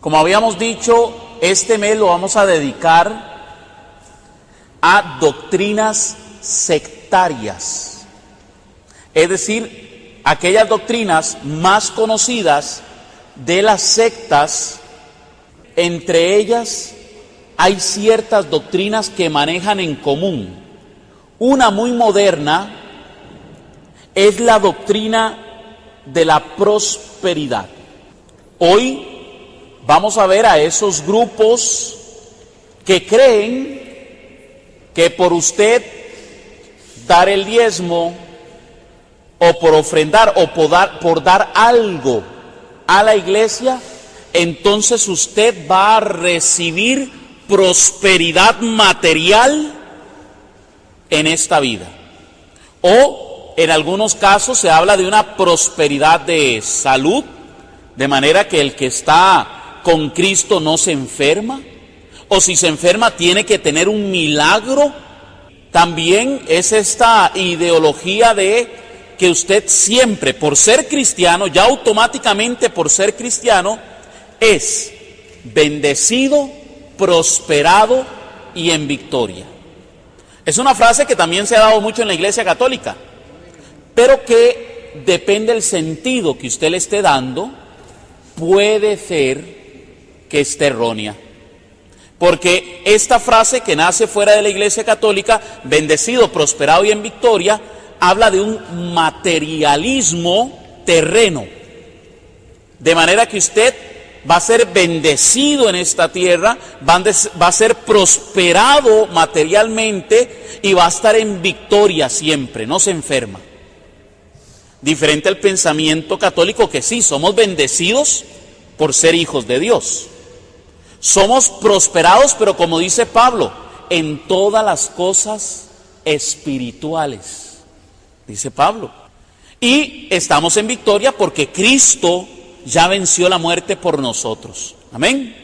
Como habíamos dicho, este mes lo vamos a dedicar a doctrinas sectarias, es decir, aquellas doctrinas más conocidas de las sectas. Entre ellas hay ciertas doctrinas que manejan en común. Una muy moderna es la doctrina de la prosperidad. Hoy vamos a ver a esos grupos que creen que por usted dar el diezmo o por ofrendar o por dar algo a la iglesia, entonces usted va a recibir prosperidad material en esta vida. O en algunos casos se habla de una prosperidad de salud, de manera que el que está con Cristo no se enferma, o si se enferma tiene que tener un milagro. También es esta ideología de que usted siempre, por ser cristiano, ya automáticamente por ser cristiano, es bendecido, prosperado y en victoria. Es una frase que también se ha dado mucho en la Iglesia Católica, pero que depende del sentido que usted le esté dando, puede ser que esté errónea. Porque esta frase que nace fuera de la Iglesia Católica, bendecido, prosperado y en victoria, habla de un materialismo terreno. De manera que usted va a ser bendecido en esta tierra, va a ser prosperado materialmente y va a estar en victoria siempre, no se enferma. Diferente al pensamiento católico, que sí, somos bendecidos por ser hijos de Dios. Somos prosperados, pero como dice Pablo, en todas las cosas espirituales, dice Pablo. Y estamos en victoria porque Cristo ya venció la muerte por nosotros. Amén.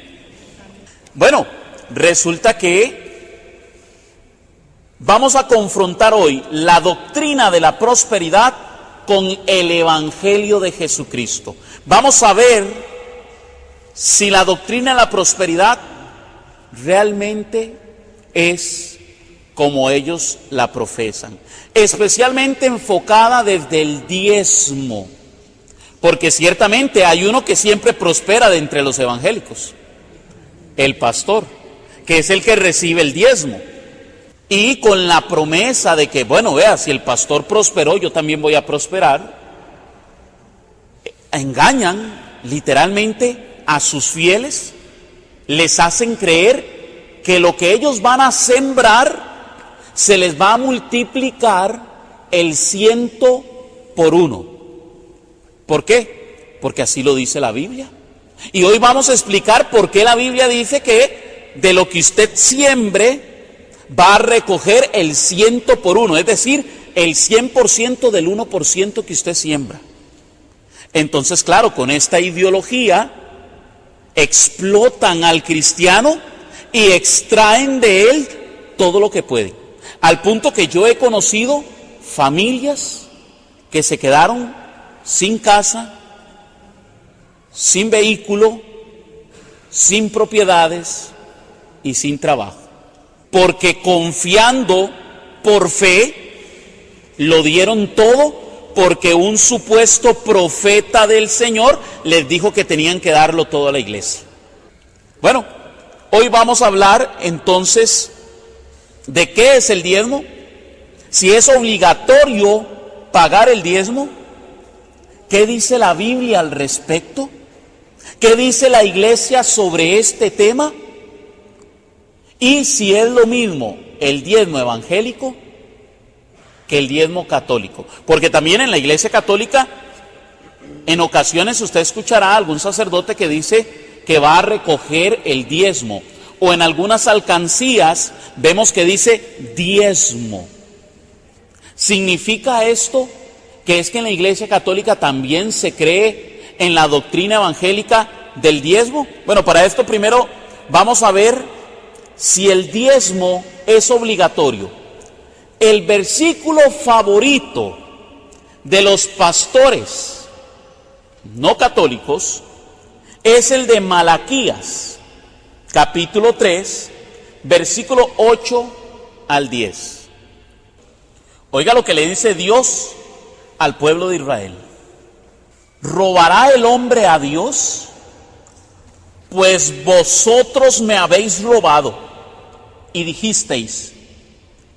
Bueno, resulta que vamos a confrontar hoy la doctrina de la prosperidad con el Evangelio de Jesucristo. Vamos a ver si la doctrina de la prosperidad realmente es como ellos la profesan, especialmente enfocada desde el diezmo. Porque ciertamente hay uno que siempre prospera de entre los evangélicos, el pastor, que es el que recibe el diezmo. Y con la promesa de que, bueno, vea, si el pastor prosperó, yo también voy a prosperar. Engañan literalmente a sus fieles, les hacen creer que lo que ellos van a sembrar se les va a multiplicar el 100 por 1. ¿Por qué? Porque así lo dice la Biblia. Y hoy vamos a explicar por qué la Biblia dice que de lo que usted siembre va a recoger el 100 por 1, es decir, el 100% del 1% que usted siembra. Entonces, claro, con esta ideología explotan al cristiano y extraen de él todo lo que pueden. Al punto que yo he conocido familias que se quedaron sin casa, sin vehículo, sin propiedades y sin trabajo. Porque confiando por fe, lo dieron todo porque un supuesto profeta del Señor les dijo que tenían que darlo todo a la iglesia. Bueno, hoy vamos a hablar entonces de qué es el diezmo, si es obligatorio pagar el diezmo, qué dice la Biblia al respecto, qué dice la iglesia sobre este tema, y si es lo mismo el diezmo evangélico que el diezmo católico. Porque también en la iglesia católica, en ocasiones usted escuchará a algún sacerdote que dice que va a recoger el diezmo, o en algunas alcancías vemos que dice diezmo. ¿Significa esto que es que en la iglesia católica también se cree en la doctrina evangélica del diezmo? Bueno, para esto primero vamos a ver si el diezmo es obligatorio. El versículo favorito de los pastores no católicos es el de Malaquías, capítulo 3, versículo 8 al 10. Oiga lo que le dice Dios al pueblo de Israel. ¿Robará el hombre a Dios? Pues vosotros me habéis robado. Y dijisteis,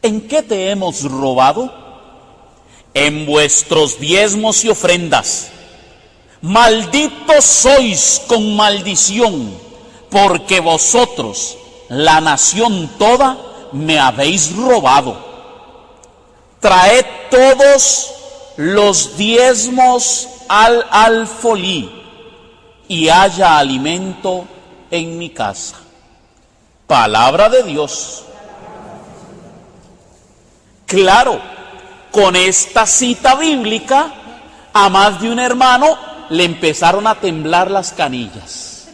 ¿en qué te hemos robado? En vuestros diezmos y ofrendas. Malditos sois con maldición, porque vosotros, la nación toda, me habéis robado. Traed todos los diezmos al alfolí, y haya alimento en mi casa. Palabra de Dios. Claro, con esta cita bíblica, a más de un hermano le empezaron a temblar las canillas.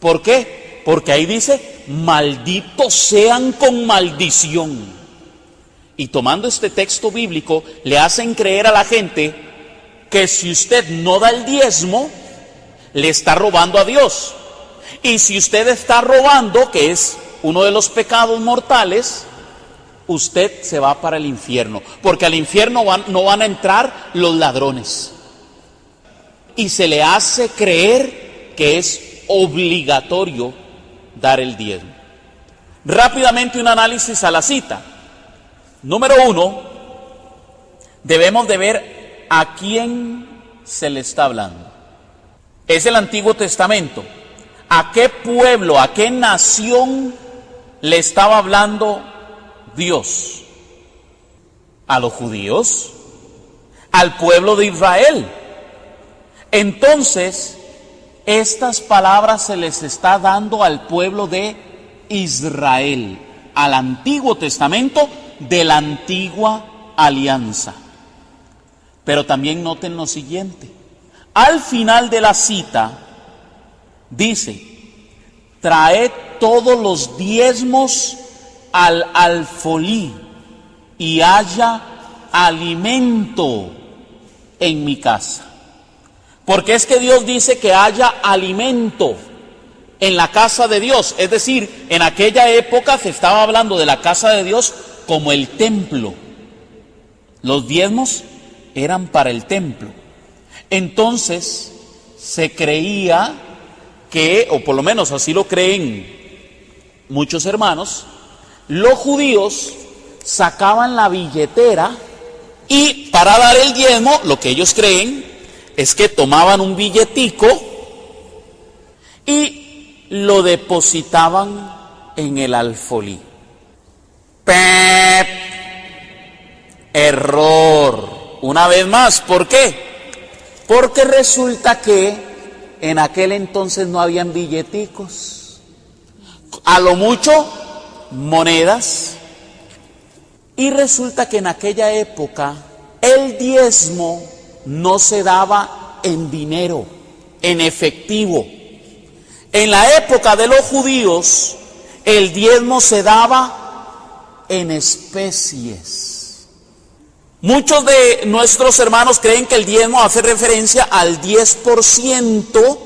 ¿Por qué? Porque ahí dice, malditos sean con maldición. Y tomando este texto bíblico, le hacen creer a la gente que si usted no da el diezmo, le está robando a Dios. Y si usted está robando, que es uno de los pecados mortales, usted se va para el infierno. Porque al infierno no van a entrar los ladrones. Y se le hace creer que es obligatorio dar el diezmo. Rápidamente un análisis a la cita. Número 1, debemos de ver a quién se le está hablando. Es el Antiguo Testamento. ¿A qué pueblo, a qué nación le estaba hablando Dios? ¿A los judíos? ¿Al pueblo de Israel? Entonces, estas palabras se les está dando al pueblo de Israel, al Antiguo Testamento de la antigua alianza. Pero también noten lo siguiente. Al final de la cita dice, traed todos los diezmos al alfolí y haya alimento en mi casa. Porque es que Dios dice que haya alimento en la casa de Dios. Es decir, en aquella época se estaba hablando de la casa de Dios como el templo. Los diezmos eran para el templo. Entonces se creía que, o por lo menos así lo creen muchos hermanos, los judíos sacaban la billetera y para dar el diezmo, lo que ellos creen es que tomaban un billetico y lo depositaban en el alfolí. ¡Pep! Error. Una vez más, ¿por qué? Porque resulta que en aquel entonces no habían billeticos. A lo mucho, monedas. Y resulta que en aquella época el diezmo no se daba en dinero, en efectivo. En la época de los judíos, el diezmo se daba en especies. Muchos de nuestros hermanos creen que el diezmo hace referencia al 10%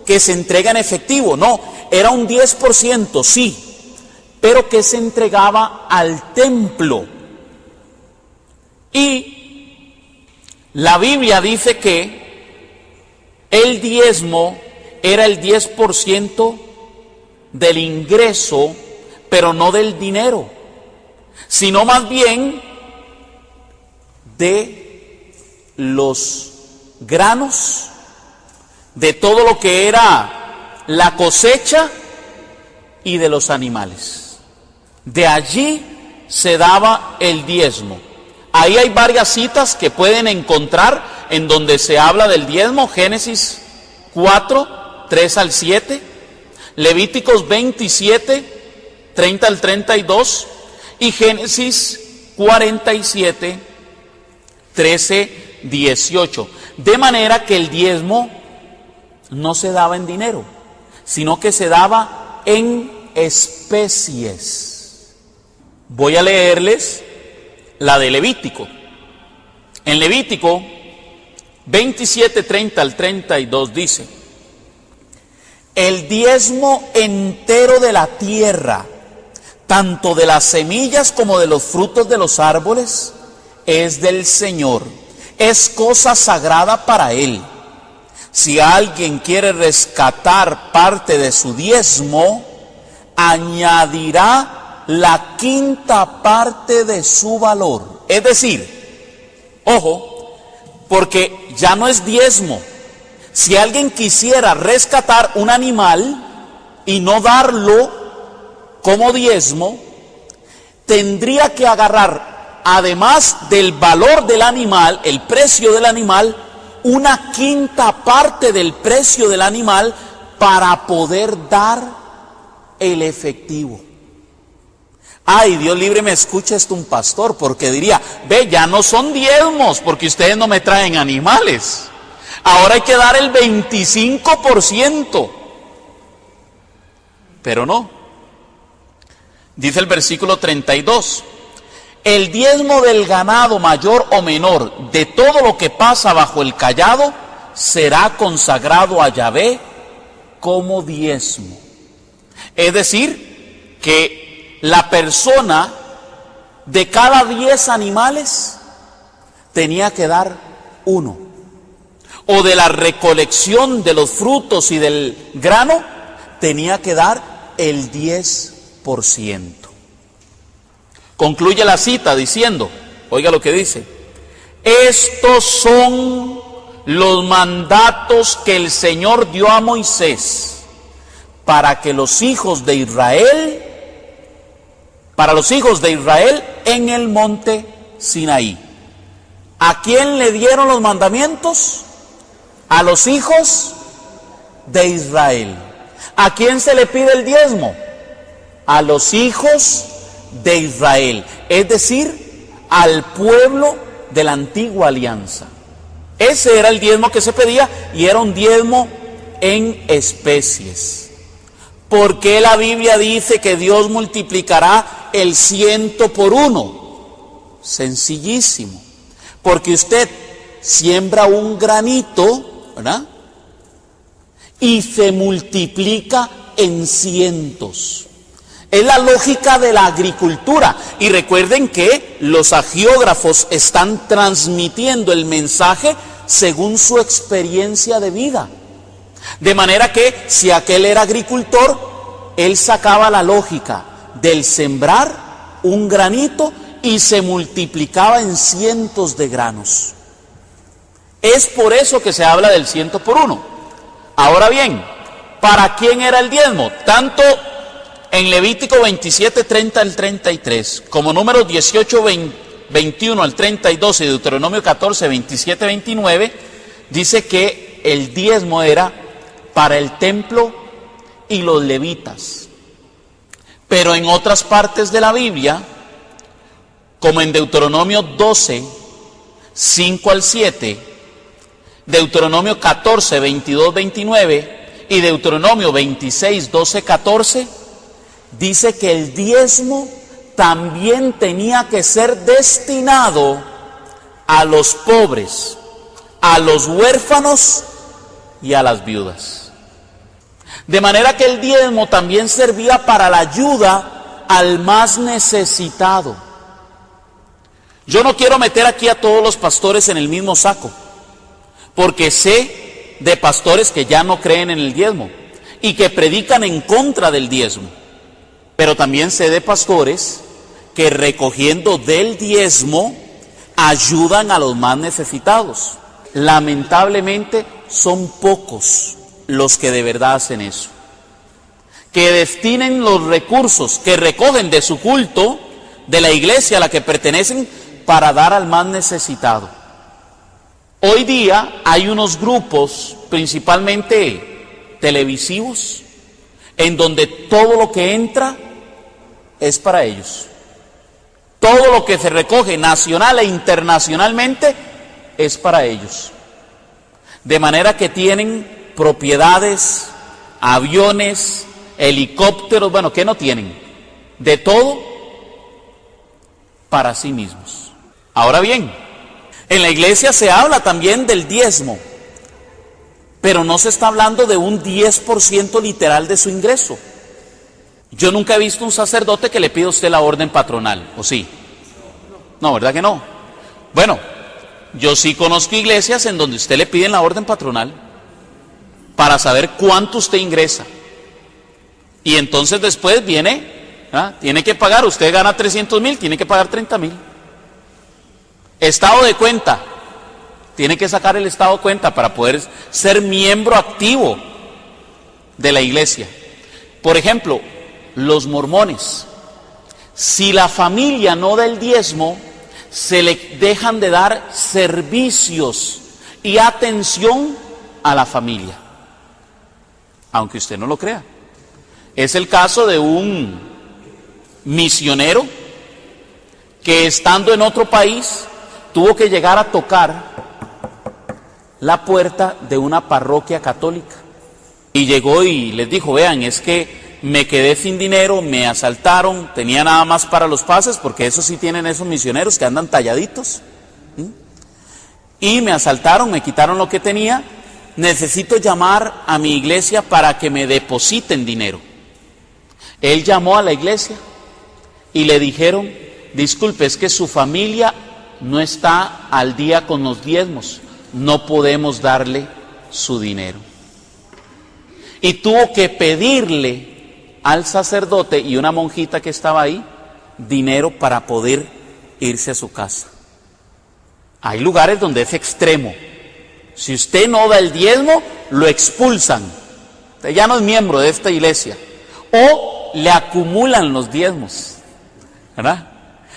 que se entrega en efectivo. No, era un 10%, sí, pero que se entregaba al templo. Y la Biblia dice que el diezmo era el 10% del ingreso, pero no del dinero, sino más bien de los granos, de todo lo que era la cosecha y de los animales. De allí se daba el diezmo. Ahí hay varias citas que pueden encontrar en donde se habla del diezmo. Génesis 4, 3 al 7, Levíticos 27, 30 al 32 y Génesis 47, 13, 18. De manera que el diezmo no se daba en dinero, sino que se daba en especies. Voy a leerles la de Levítico. En Levítico 27, 30 al 32 dice: el diezmo entero de la tierra, tanto de las semillas como de los frutos de los árboles, es del Señor. Es cosa sagrada para Él. Si alguien quiere rescatar parte de su diezmo, añadirá la quinta parte de su valor. Es decir, ojo, porque ya no es diezmo. Si alguien quisiera rescatar un animal y no darlo como diezmo, tendría que agarrar, además del valor del animal, el precio del animal, una quinta parte del precio del animal para poder dar el efectivo. Ay, Dios libre me escucha esto un pastor, porque diría, ve, ya no son diezmos, porque ustedes no me traen animales. Ahora hay que dar el 25%. Pero no. Dice el versículo 32. El diezmo del ganado mayor o menor, de todo lo que pasa bajo el cayado, será consagrado a Yahvé como diezmo. Es decir, que la persona de cada 10 animales tenía que dar uno. O de la recolección de los frutos y del grano, tenía que dar el 10%. Concluye la cita diciendo, oiga lo que dice: estos son los mandatos que el Señor dio a Moisés para los hijos de Israel en el monte Sinaí. ¿A quién le dieron los mandamientos? A los hijos de Israel. ¿A quién se le pide el diezmo? A los hijos de Israel, es decir, al pueblo de la antigua alianza. Ese era el diezmo que se pedía, y era un diezmo en especies. ¿Por qué la Biblia dice que Dios multiplicará el 100 por 1? Sencillísimo. Porque usted siembra un granito, ¿verdad? Y se multiplica en cientos. Es la lógica de la agricultura. Y recuerden que los agiógrafos están transmitiendo el mensaje según su experiencia de vida. De manera que si aquel era agricultor, él sacaba la lógica del sembrar un granito y se multiplicaba en cientos de granos. Es por eso que se habla del 100 por 1. Ahora bien, ¿para quién era el diezmo? Tanto en Levítico 27, 30 al 33, como Números 18, 21 al 32 y Deuteronomio 14, 27, 29, dice que el diezmo era para el templo y los levitas. Pero en otras partes de la Biblia, como en Deuteronomio 12, 5 al 7, Deuteronomio 14, 22, 29 y Deuteronomio 26, 12, 14, dice que el diezmo también tenía que ser destinado a los pobres, a los huérfanos y a las viudas. De manera que el diezmo también servía para la ayuda al más necesitado. Yo no quiero meter aquí a todos los pastores en el mismo saco, porque sé de pastores que ya no creen en el diezmo y que predican en contra del diezmo. Pero también sé de pastores que recogiendo del diezmo ayudan a los más necesitados. Lamentablemente son pocos los que de verdad hacen eso. Que destinen los recursos que recogen de su culto, de la iglesia a la que pertenecen, para dar al más necesitado. Hoy día hay unos grupos, principalmente televisivos, en donde todo lo que entra es para ellos. Todo lo que se recoge nacional e internacionalmente es para ellos. De manera que tienen propiedades, aviones, helicópteros, bueno, ¿qué no tienen? De todo para sí mismos. Ahora bien, en la iglesia se habla también del diezmo. pero no se está hablando de un 10% literal de su ingreso. Yo nunca he visto un sacerdote que le pida a usted la orden patronal, ¿o sí? No, ¿verdad que no? Bueno, yo sí conozco iglesias en donde usted le piden la orden patronal para saber cuánto usted ingresa. Y entonces después viene, tiene que pagar, usted gana 300,000, tiene que pagar 30,000. Estado de cuenta, tiene que sacar el estado de cuenta para poder ser miembro activo de la iglesia. Por ejemplo, los mormones, si la familia no da el diezmo, se le dejan de dar servicios y atención a la familia, aunque usted no lo crea. Es el caso de un misionero que, estando en otro país, tuvo que llegar a tocar la puerta de una parroquia católica. Y llegó y les dijo: vean, es que me quedé sin dinero, me asaltaron, tenía nada más para los pases, porque eso sí tienen esos misioneros que andan talladitos. Y me asaltaron, me quitaron lo que tenía, necesito llamar a mi iglesia para que me depositen dinero. Él llamó a la iglesia y le dijeron: disculpe, es que su familia no está al día con los diezmos, no podemos darle su dinero. Y tuvo que pedirle al sacerdote y una monjita que estaba ahí dinero para poder irse a su casa. Hay lugares donde es extremo. Si usted no da el diezmo, lo expulsan. Usted ya no es miembro de esta iglesia. O le acumulan los diezmos, ¿verdad?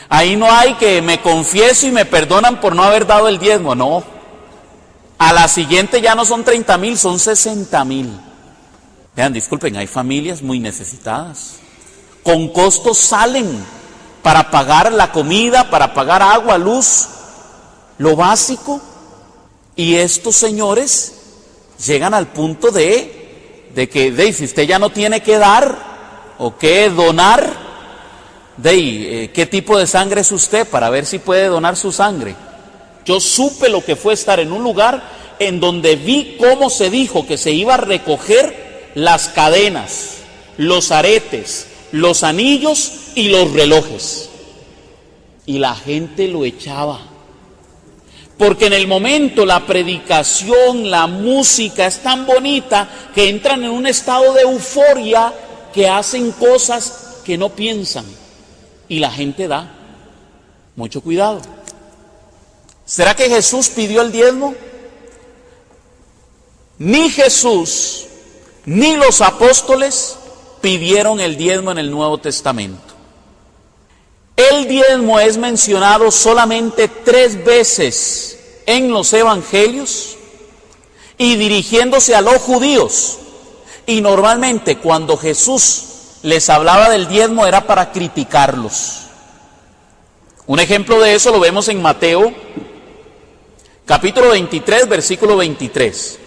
Ahí no hay que me confieso y me perdonan por no haber dado el diezmo, no. A la siguiente ya no son 30,000, son 60,000. Vean, disculpen, hay familias muy necesitadas. Con costos salen para pagar la comida, para pagar agua, luz, lo básico. Y estos señores llegan al punto de que si usted ya no tiene que dar o que donar, ¿qué tipo de sangre es usted para ver si puede donar su sangre? Yo supe lo que fue estar en un lugar en donde vi cómo se dijo que se iba a recoger las cadenas, los aretes, los anillos y los relojes. Y la gente lo echaba. Porque en el momento la predicación, la música es tan bonita que entran en un estado de euforia que hacen cosas que no piensan. Y la gente da. Mucho cuidado. ¿Será que Jesús pidió el diezmo? Ni Jesús ni los apóstoles pidieron el diezmo en el Nuevo Testamento. El diezmo es mencionado solamente 3 veces en los evangelios y dirigiéndose a los judíos. Y normalmente cuando Jesús les hablaba del diezmo era para criticarlos. Un ejemplo de eso lo vemos en Mateo, capítulo 23, versículo 23.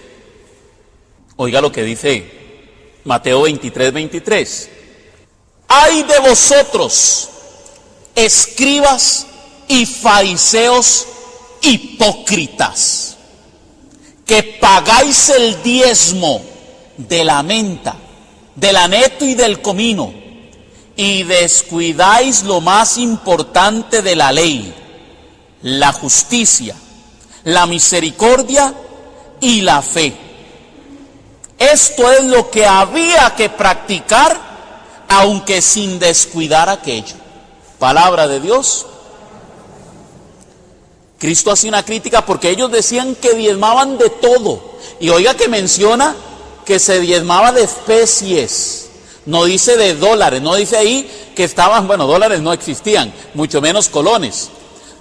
Oiga lo que dice Mateo 23, 23. ¡Ay de vosotros, escribas y fariseos hipócritas, que pagáis el diezmo de la menta, del aneto y del comino, y descuidáis lo más importante de la ley, la justicia, la misericordia y la fe? Esto es lo que había que practicar, aunque sin descuidar aquello. Palabra de Dios. Cristo hace una crítica porque ellos decían que diezmaban de todo. Y oiga que menciona que se diezmaba de especies. No dice de dólares, no dice ahí que estaban, dólares no existían, mucho menos colones.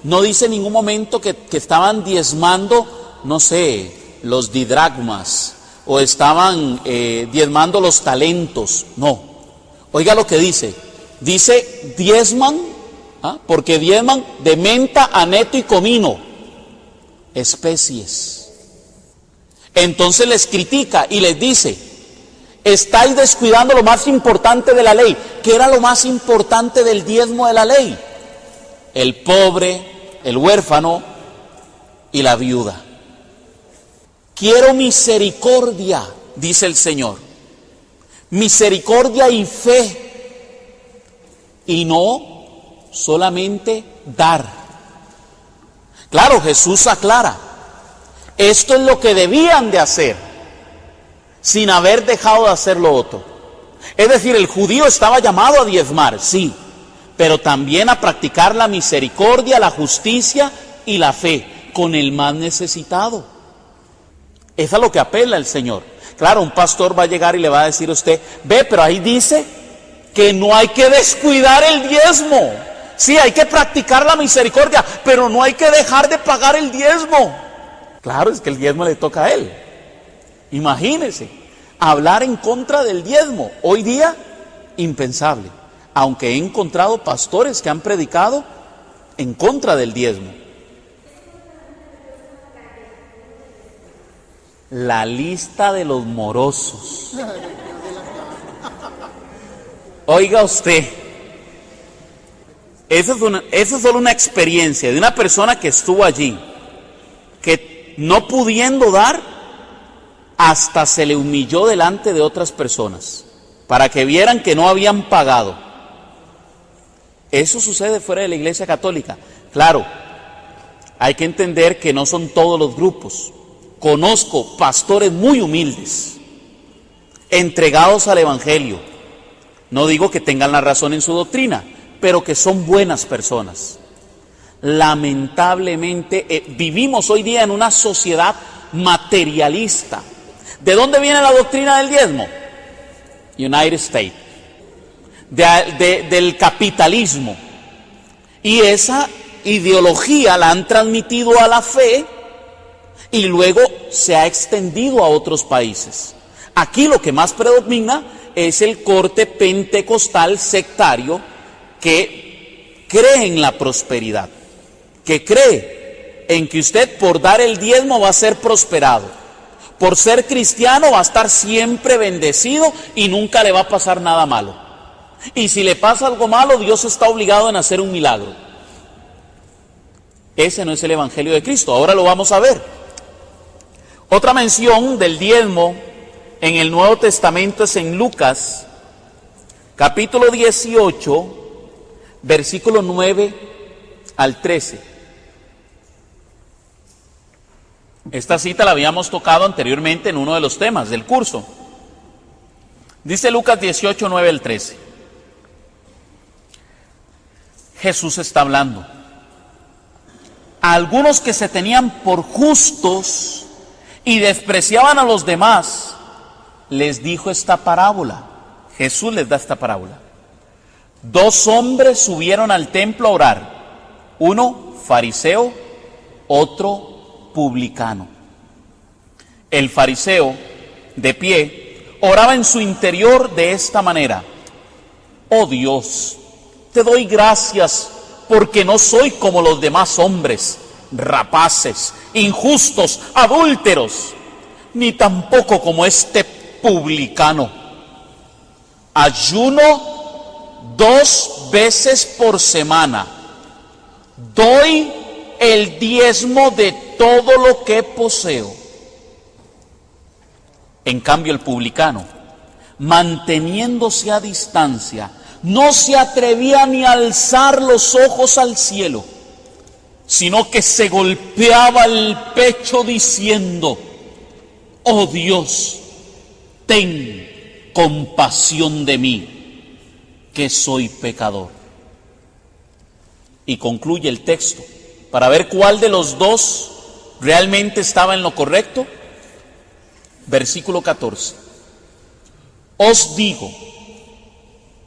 No dice en ningún momento que estaban diezmando, no sé, los didragmas, o estaban diezmando los talentos. No. Oiga lo que dice. Dice diezman, porque diezman de menta, aneto y comino, especies. Entonces les critica y les dice: estáis descuidando lo más importante de la ley. ¿Qué era lo más importante del diezmo de la ley? El pobre, el huérfano y la viuda. quiero misericordia, dice el Señor. Misericordia y fe. Y no solamente dar. Claro, Jesús aclara. Esto es lo que debían de hacer, sin haber dejado de hacer lo otro. Es decir, el judío estaba llamado a diezmar, sí, pero también a practicar la misericordia, la justicia y la fe con el más necesitado. Es a lo que apela el Señor. Claro, un pastor va a llegar y le va a decir a usted, ve, pero ahí dice que no hay que descuidar el diezmo. Sí, hay que practicar la misericordia, pero no hay que dejar de pagar el diezmo. Claro, es que el diezmo le toca a él. Imagínese, hablar en contra del diezmo. Hoy día, impensable. Aunque he encontrado pastores que han predicado en contra del diezmo. La lista de los morosos. Oiga usted, esa es solo una experiencia de una persona que estuvo allí, que no pudiendo dar, hasta se le humilló delante de otras personas, para que vieran que no habían pagado. Eso sucede fuera de la Iglesia Católica. Claro, hay que entender que no son todos los grupos. Conozco pastores muy humildes, entregados al Evangelio. No digo que tengan la razón en su doctrina, pero que son buenas personas. Lamentablemente vivimos hoy día en una sociedad materialista. ¿De dónde viene la doctrina del diezmo? United States. Del capitalismo. Y esa ideología la han transmitido a la fe y luego se ha extendido a otros países. Aquí lo que más predomina es el corte pentecostal sectario que cree en la prosperidad, que cree en que usted por dar el diezmo va a ser prosperado, por ser cristiano va a estar siempre bendecido y nunca le va a pasar nada malo. Y si le pasa algo malo, Dios está obligado en hacer un milagro. Ese no es el Evangelio de Cristo. Ahora lo vamos a ver. Otra mención del diezmo en el Nuevo Testamento es en Lucas, capítulo 18, versículo 9 al 13. Esta cita la habíamos tocado anteriormente en uno de los temas del curso. Dice Lucas 18, 9 al 13. Jesús está hablando. A algunos que se tenían por justos y despreciaban a los demás, les dijo esta parábola. Jesús les da esta parábola. 2 hombres subieron al templo a orar, uno fariseo, otro publicano. El fariseo, de pie, oraba en su interior de esta manera: oh Dios, te doy gracias porque no soy como los demás hombres, rapaces, injustos, adúlteros, ni tampoco como este publicano. Ayuno 2 veces por semana. Doy el diezmo de todo lo que poseo. En cambio, el publicano, manteniéndose a distancia, no se atrevía ni a alzar los ojos al cielo, sino que se golpeaba el pecho diciendo: oh Dios, ten compasión de mí, que soy pecador. Y concluye el texto, para ver cuál de los dos realmente estaba en lo correcto. Versículo 14. Os digo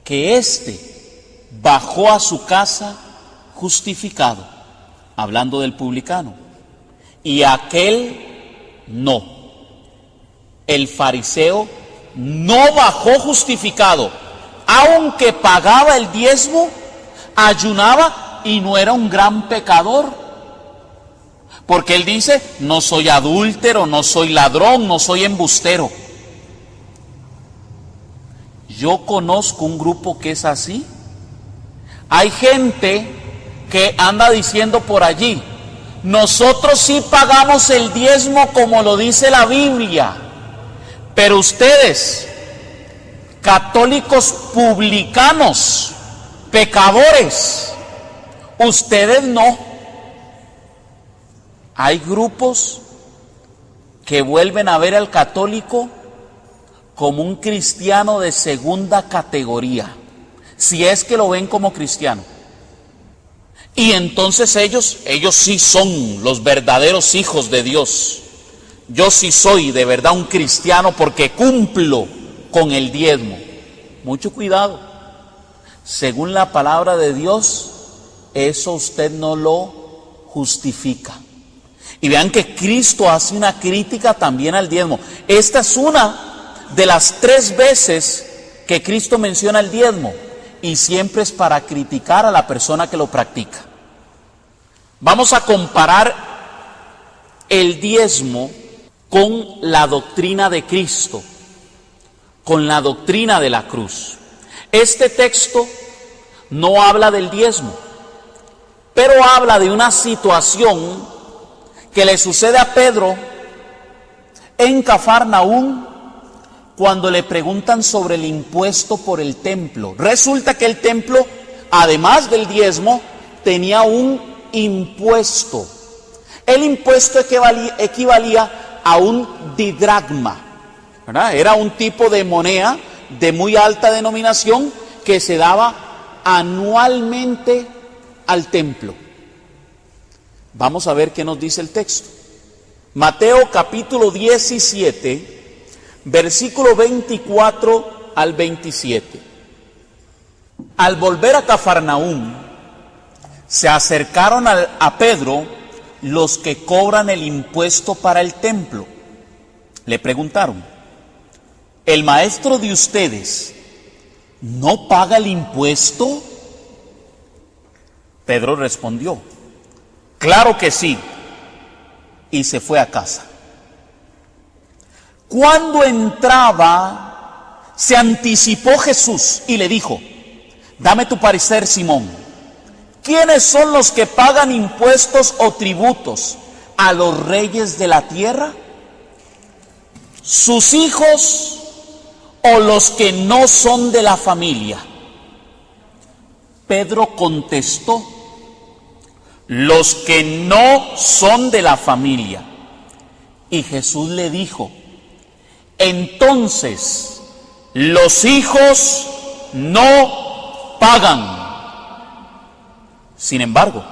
que éste bajó a su casa justificado, hablando del publicano, y aquel no. El fariseo no bajó justificado, aunque pagaba el diezmo, ayunaba y no era un gran pecador. Porque él dice: no soy adúltero, no soy ladrón, no soy embustero. Yo conozco un grupo que es así. Hay gente que anda diciendo por allí: nosotros sí pagamos el diezmo como lo dice la Biblia, pero ustedes, católicos publicanos, pecadores, ustedes no. Hay grupos que vuelven a ver al católico como un cristiano de segunda categoría, si es que lo ven como cristiano. Y entonces ellos sí son los verdaderos hijos de Dios. Yo sí soy de verdad un cristiano porque cumplo con el diezmo. Mucho cuidado. Según la palabra de Dios, eso usted no lo justifica. Y vean que Cristo hace una crítica también al diezmo. Esta es una de las 3 veces que Cristo menciona el diezmo, y siempre es para criticar a la persona que lo practica. Vamos a comparar el diezmo con la doctrina de Cristo, con la doctrina de la cruz. Este texto no habla del diezmo, pero habla de una situación que le sucede a Pedro en Cafarnaúm cuando le preguntan sobre el impuesto por el templo. Resulta que el templo, además del diezmo, tenía un impuesto. El impuesto equivalía a un didracma, ¿verdad? Era un tipo de moneda de muy alta denominación que se daba anualmente al templo. Vamos a ver qué nos dice el texto. Mateo capítulo 17, versículo 24 al 27. Al volver a Cafarnaúm, se acercaron a Pedro los que cobran el impuesto para el templo. Le preguntaron: ¿el maestro de ustedes no paga el impuesto? Pedro respondió: claro que sí, y se fue a casa. Cuando entraba, se anticipó Jesús y le dijo: dame tu parecer, Simón. ¿Quiénes son los que pagan impuestos o tributos a los reyes de la tierra? ¿Sus hijos o los que no son de la familia? Pedro contestó: los que no son de la familia. Y Jesús le dijo: entonces los hijos no pagan. Sin embargo,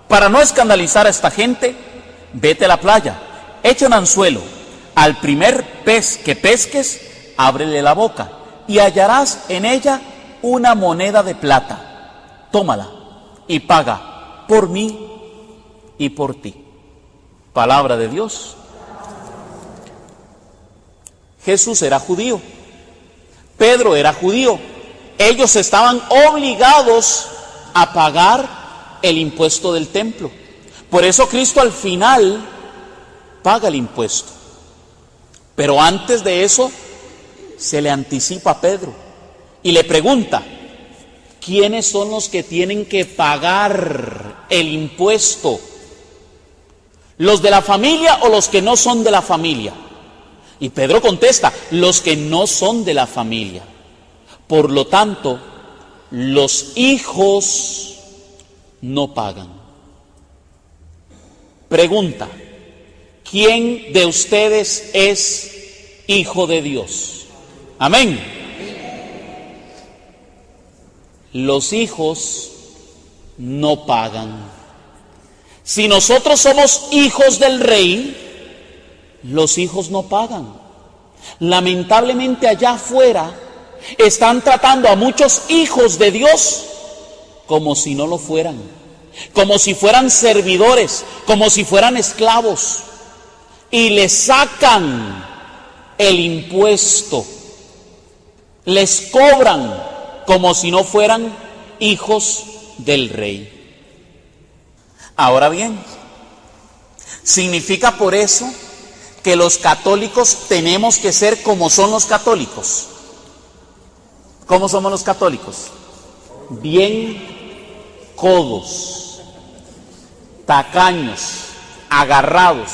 para no escandalizar a esta gente, vete a la playa, echa un anzuelo, al primer pez que pesques, ábrele la boca y hallarás en ella una moneda de plata. Tómala y paga por mí y por ti. Palabra de Dios. Jesús era judío, Pedro era judío, ellos estaban obligados a pagar el impuesto del templo. Por eso Cristo al final paga el impuesto. Pero antes de eso se le anticipa a Pedro y le pregunta: ¿quiénes son los que tienen que pagar el impuesto? ¿Los de la familia o los que no son de la familia? Y Pedro contesta: los que no son de la familia. Por lo tanto, los hijos no pagan. Pregunta: ¿quién de ustedes es hijo de Dios? Amén. Los hijos no pagan. Si nosotros somos hijos del rey, los hijos no pagan. Lamentablemente allá afuera están tratando a muchos hijos de Dios como si no lo fueran, como si fueran servidores, como si fueran esclavos, y les sacan el impuesto, les cobran como si no fueran hijos del rey. Ahora bien, ¿significa por eso que los católicos tenemos que ser como son los católicos? ¿Cómo somos los católicos? Bien codos. tacaños, agarrados.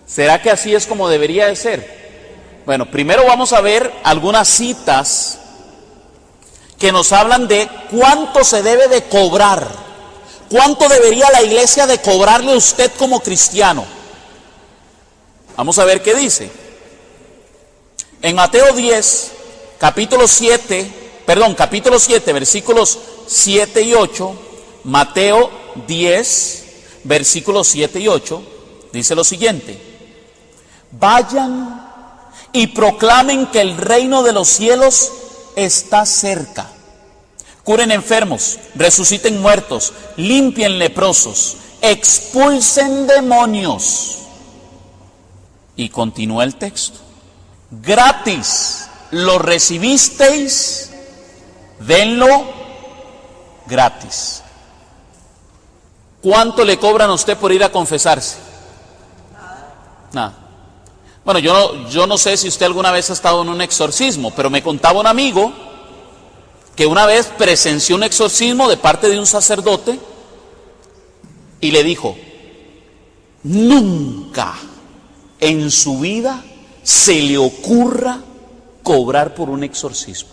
¿Será que así es como debería de ser? Bueno, primero vamos a ver algunas citas que nos hablan de cuánto se debe de cobrar, cuánto debería la iglesia de cobrarle a usted como cristiano. Vamos a ver qué dice. En Mateo 10, capítulo 7, versículos 7 y 8, Mateo 10, versículos 7 y 8, dice lo siguiente: vayan y proclamen que el reino de los cielos está cerca. Curen enfermos, resuciten muertos, limpien leprosos, expulsen demonios. Y continúa el texto. Gratis lo recibisteis, denlo gratis. ¿Cuánto le cobran a usted por ir a confesarse? Nada. Bueno, yo no sé si usted alguna vez ha estado en un exorcismo, pero me contaba un amigo que una vez presenció un exorcismo de parte de un sacerdote y le dijo: nunca en su vida se le ocurra cobrar por un exorcismo.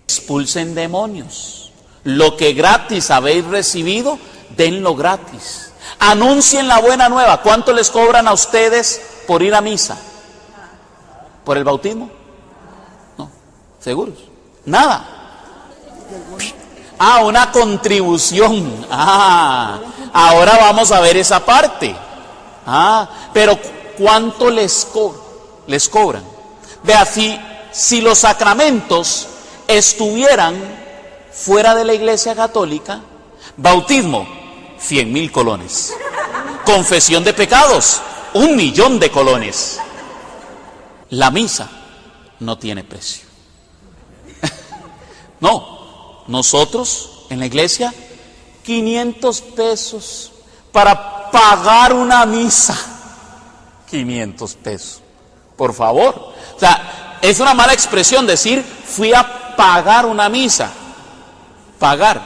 Expulsen demonios. Lo que gratis habéis recibido, denlo gratis. Anuncien la buena nueva. ¿Cuánto les cobran a ustedes por ir a misa? ¿Por el bautismo? No, ¿seguros? Nada. Una contribución. Ahora vamos a ver esa parte. Pero ¿cuánto les cobran? Vea, si los sacramentos estuvieran fuera de la Iglesia Católica, bautismo, 100,000 colones. Confesión de pecados, 1,000,000 de colones. La misa no tiene precio. No, nosotros en la iglesia, 500 pesos para pagar una misa. 500 pesos, por favor. O sea, es una mala expresión decir fui a pagar una misa. Pagar.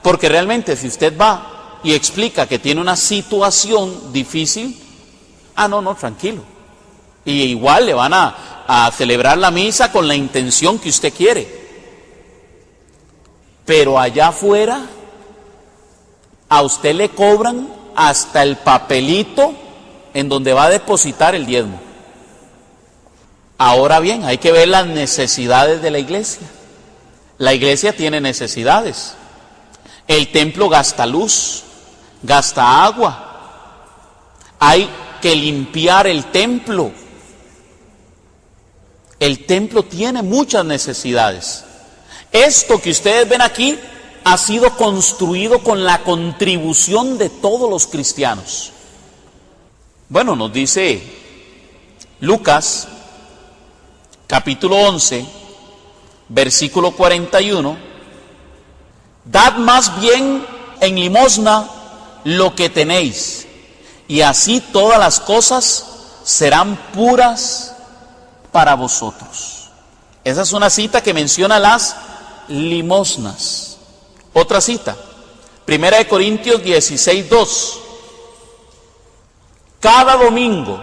Porque realmente si usted va y explica que tiene una situación difícil, no, tranquilo. Y igual le van a celebrar la misa con la intención que usted quiere. Pero allá afuera, a usted le cobran hasta el papelito en donde va a depositar el diezmo. Ahora bien, hay que ver las necesidades de la iglesia. La iglesia tiene necesidades. El templo gasta luz, gasta agua. Hay que limpiar el templo. El templo tiene muchas necesidades. Esto que ustedes ven aquí ha sido construido con la contribución de todos los cristianos. Bueno, nos dice Lucas, capítulo 11, versículo 41, dad más bien en limosna lo que tenéis, y así todas las cosas serán puras para vosotros. Esa es una cita que menciona las limosnas. Otra cita, 1 Corintios 16:2. Cada domingo,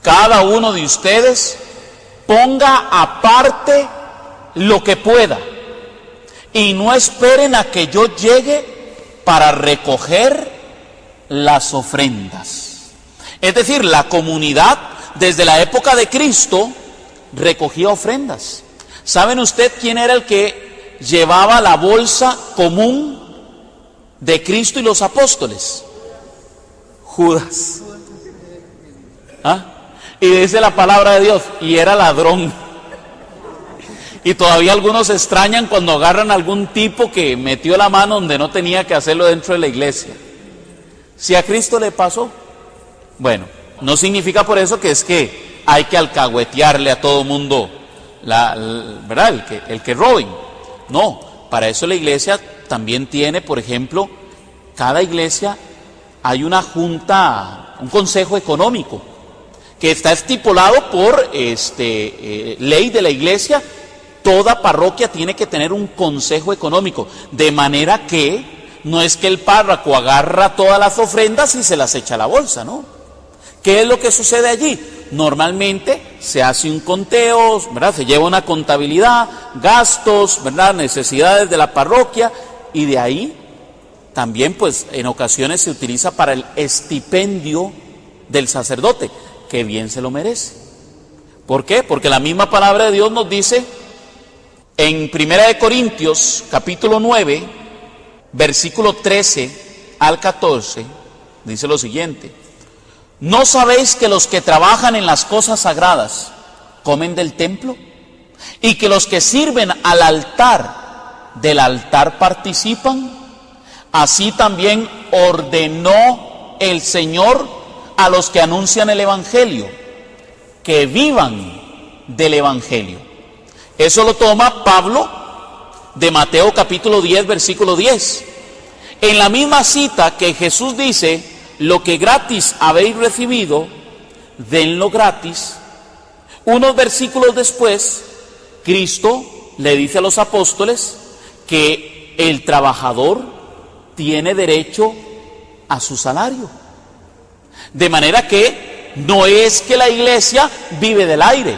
cada uno de ustedes ponga aparte lo que pueda y no esperen a que yo llegue para recoger las ofrendas. Es decir, la comunidad desde la época de Cristo recogía ofrendas. ¿Saben usted quién era el que llevaba la bolsa común de Cristo y los apóstoles? Judas. Y dice la palabra de Dios, y era ladrón. Y todavía algunos se extrañan cuando agarran a algún tipo que metió la mano donde no tenía que hacerlo dentro de la iglesia. Si a Cristo le pasó, bueno, no significa por eso que es que hay que alcahuetearle a todo mundo, ¿verdad? El que roben. No, para eso la iglesia también tiene, por ejemplo, cada iglesia hay una junta, un consejo económico que está estipulado por ley de la iglesia, Toda parroquia tiene que tener un consejo económico, de manera que no es que el párroco agarra todas las ofrendas y se las echa a la bolsa, ¿no? ¿Qué es lo que sucede allí? Normalmente se hace un conteo, ¿verdad? Se lleva una contabilidad, gastos, ¿verdad? Necesidades de la parroquia, y de ahí también pues en ocasiones se utiliza para el estipendio del sacerdote, que bien se lo merece. ¿Por qué? Porque la misma palabra de Dios nos dice en 1 Corintios capítulo 9, versículo 13 al 14, dice lo siguiente: ¿no sabéis que los que trabajan en las cosas sagradas comen del templo? Y que los que sirven al altar, del altar participan. Así también ordenó el Señor a los que anuncian el Evangelio, que vivan del Evangelio. Eso lo toma Pablo de Mateo capítulo 10, versículo 10. En la misma cita que Jesús dice: lo que gratis habéis recibido, denlo gratis. Unos versículos después, Cristo le dice a los apóstoles que el trabajador tiene derecho a su salario. De manera que no es que la iglesia vive del aire.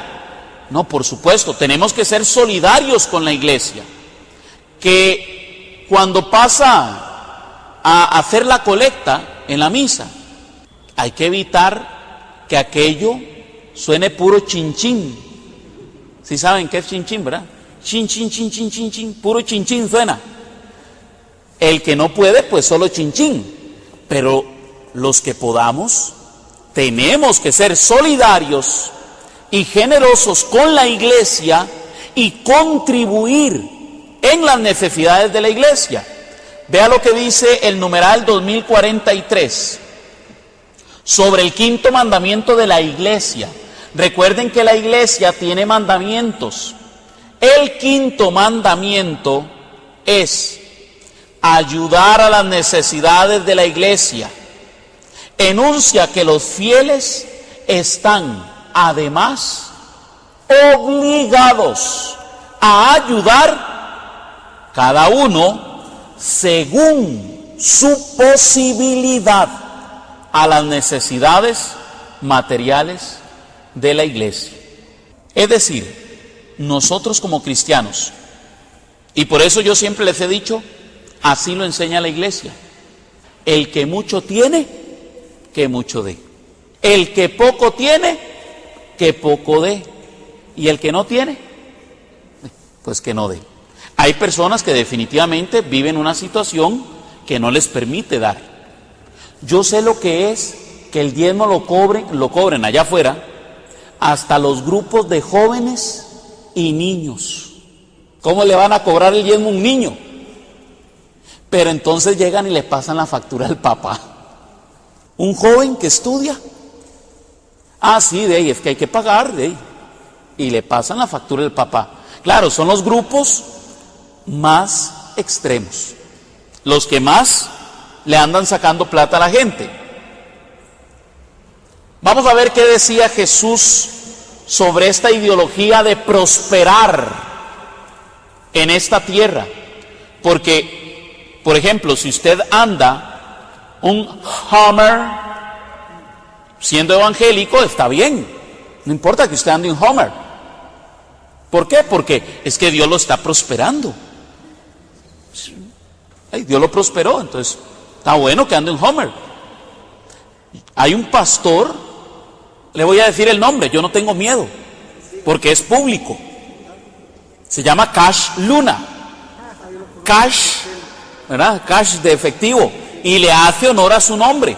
No, por supuesto, tenemos que ser solidarios con la iglesia. Que cuando pasa a hacer la colecta en la misa, hay que evitar que aquello suene puro chinchín. ¿Sí saben qué es chinchín, verdad? Chin, chin, chin, chin, chin, chin, puro chinchín suena. El que no puede, pues solo chinchín. Pero los que podamos, tenemos que ser solidarios y generosos con la iglesia y contribuir en las necesidades de la iglesia. Vea lo que dice el numeral 2043 sobre el quinto mandamiento de la iglesia. Recuerden que la iglesia tiene mandamientos. El quinto mandamiento es ayudar a las necesidades de la iglesia. Enuncia que los fieles están además obligados a ayudar cada uno según su posibilidad a las necesidades materiales de la iglesia. Es decir, nosotros como cristianos, y por eso yo siempre les he dicho, así lo enseña la iglesia: el que mucho tiene, que mucho dé. El que poco tiene, que poco dé. Y el que no tiene, pues que no dé. Hay personas que definitivamente viven una situación que no les permite dar. Yo sé lo que es que el diezmo lo cobren allá afuera hasta los grupos de jóvenes y niños. ¿Cómo le van a cobrar el diezmo a un niño? Pero entonces llegan y le pasan la factura al papá. Un joven que estudia, sí, de ahí es que hay que pagar, de ahí, y le pasan la factura al papá. Claro, son los grupos más extremos, los que más le andan sacando plata a la gente. Vamos a ver qué decía Jesús sobre esta ideología de prosperar en esta tierra. Porque, por ejemplo, si usted anda un Hummer siendo evangélico, está bien. No importa que usted ande un Hummer. ¿Por qué? Porque es que Dios lo está prosperando. Dios lo prosperó, entonces está bueno que ande un Hummer. Hay un pastor, le voy a decir el nombre, yo no tengo miedo, porque es público. Se llama Cash Luna. Cash, ¿verdad? Cash de efectivo. Y le hace honor a su nombre.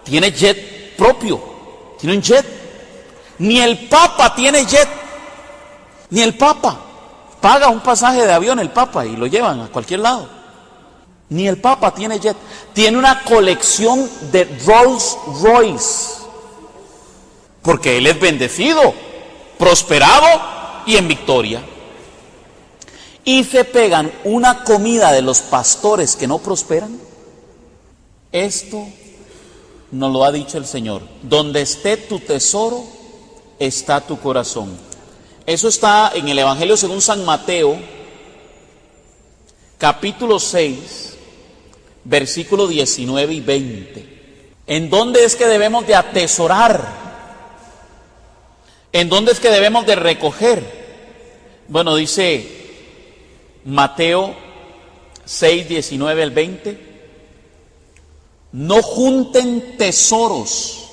Tiene jet propio. Tiene un jet. Ni el Papa tiene jet. Ni el Papa. Paga un pasaje de avión el Papa y lo llevan a cualquier lado. Ni el Papa tiene jet. Tiene una colección de Rolls Royce. Porque él es bendecido, prosperado y en victoria. Y se pegan una comida de los pastores que no prosperan. Esto nos lo ha dicho el Señor. Donde esté tu tesoro, está tu corazón. Eso está en el Evangelio según San Mateo, capítulo 6, versículos 19 y 20. ¿En dónde es que debemos de atesorar? ¿En dónde es que debemos de recoger? Bueno, dice Mateo 6, 19 al 20. No junten tesoros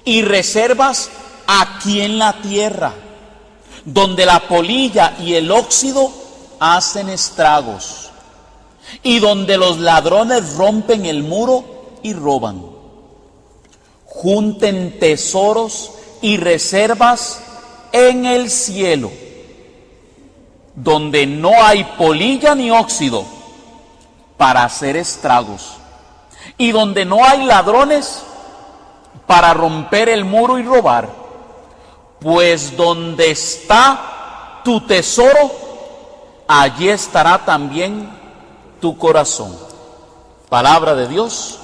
y reservas aquí en la tierra, donde la polilla y el óxido hacen estragos, y donde los ladrones rompen el muro y roban. Junten tesoros y reservas en el cielo, donde no hay polilla ni óxido para hacer estragos, y donde no hay ladrones para romper el muro y robar. Pues donde está tu tesoro, allí estará también tu corazón. Palabra de Dios.